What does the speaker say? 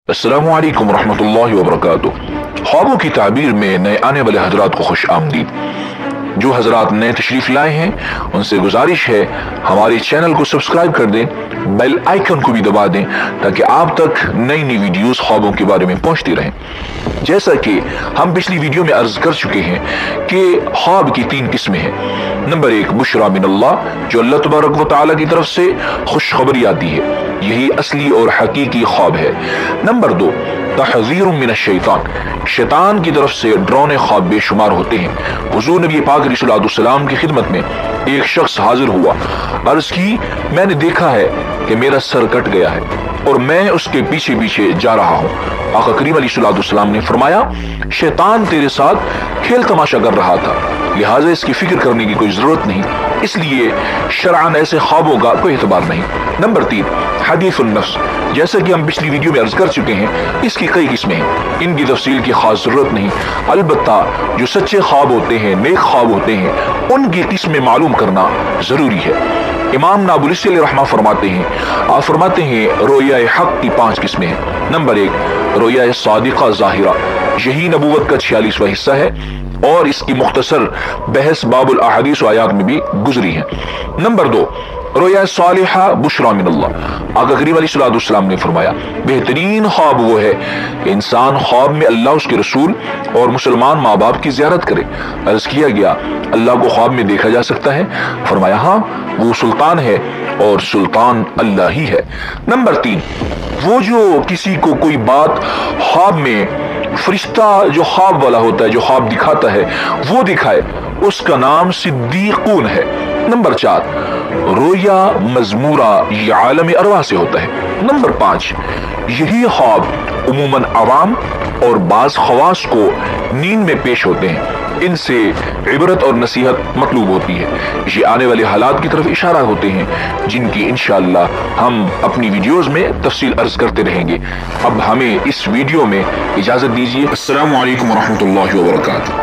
अस्सलामु अलैकुम रहमतुल्लाहि व बरकातुहू। ख्वाबों की ताबीर में नए आने वाले हजरात को खुश आमदीद। जो हजरात नए तशरीफ लाए हैं उनसे गुजारिश है हमारे चैनल को सब्सक्राइब कर दें, बेल आइकन को भी दबा दें ताकि आप तक नई नई वीडियोस ख्वाबों के बारे में पहुंचती रहें। जैसा कि हम पिछली वीडियो में अर्ज कर चुके हैं कि ख्वाब की 3 किस्में हैं। नंबर 1 बुशरा मिनल्लाह, जो अल्लाह तबारक व तआला की तरफ से खुशखबरी आती है, यही असली और हकीकी ख्वाब है। नंबर 2 तहज़ीरुम मिनश शैतान, शैतान की तरफ से डरावने ख्वाब बेशुमार होते हैं। हुजूर नबी पाक अलैहि सलाम की खिदमत में एक शख्स हाजिर हुआ, अर्ज की मैंने देखा है कि मेरा सर कट गया है और मैं उसके पीछे पीछे जा रहा हूँ। आका करीम अलैहि सलाम ने फरमाया शैतान तेरे साथ खेल तमाशा कर रहा था, लिहाजा इसकी फिक्र करने की कोई जरूरत नहीं, इसलिए शरअन ऐसे ख्वाबों का कोई एतबार नहीं। नंबर 3 हदीसुन नफ्स, जैसा कि हम पिछली वीडियो में अर्ज कर चुके हैं, इसकी कई किस्में हैं, इनकी तफसील की खास जरूरत नहीं। अलबत्ता जो सच्चे ख्वाब होते हैं, नेक ख्वाब होते हैं, उनकी किस्में मालूम करना जरूरी है। इमाम नाबुलसी रहमा फरमाते हैं, आप फरमाते हैं रोया हक की 5 किस्में हैं। नंबर 1 रोया सादिका ज़ाहिरा, यही नबूवत का 46वां हिस्सा है और इसकी मुख्तसर बहस बाबुल अहादीस व आयात में भी गुजरी है। नंबर 2 रोया सालिहा बुशरा मिनल्लाह, आका करीम अलैहिस्सलाम ने फरमाया बेहतरीन ख्वाब वो है कि इंसान ख्वाब में अल्लाह, उसके रसूल और मुसलमान माँ बाप की ज़ियारत करे। अर्ज किया गया अल्लाह को ख्वाब में देखा जा सकता है? फरमाया हाँ, वो सुल्तान है और सुल्तान अल्लाह ही है। नंबर 3 वो जो किसी को कोई बात ख्वाब में, फरिश्ता जो ख्वाब वाला होता है, जो ख्वाब दिखाता है, वो दिखाए, उसका नाम सिद्दीकून है। नंबर 4 रोया मजमूरा, ये आलम अरवाह से होता है। नंबर 5 यही ख्वाब उमूमन अवाम और बाज खवास को नींद में पेश होते हैं, इनसे इबरत और नसीहत मतलूब होती है। ये आने वाले हालात की तरफ इशारा होते हैं जिनकी इंशाअल्लाह हम अपनी वीडियोस में तफसील अर्ज करते रहेंगे। अब हमें इस वीडियो में इजाजत दीजिए। अस्सलामु अलैकुम व रहमतुल्लाहि व बरकातुहू।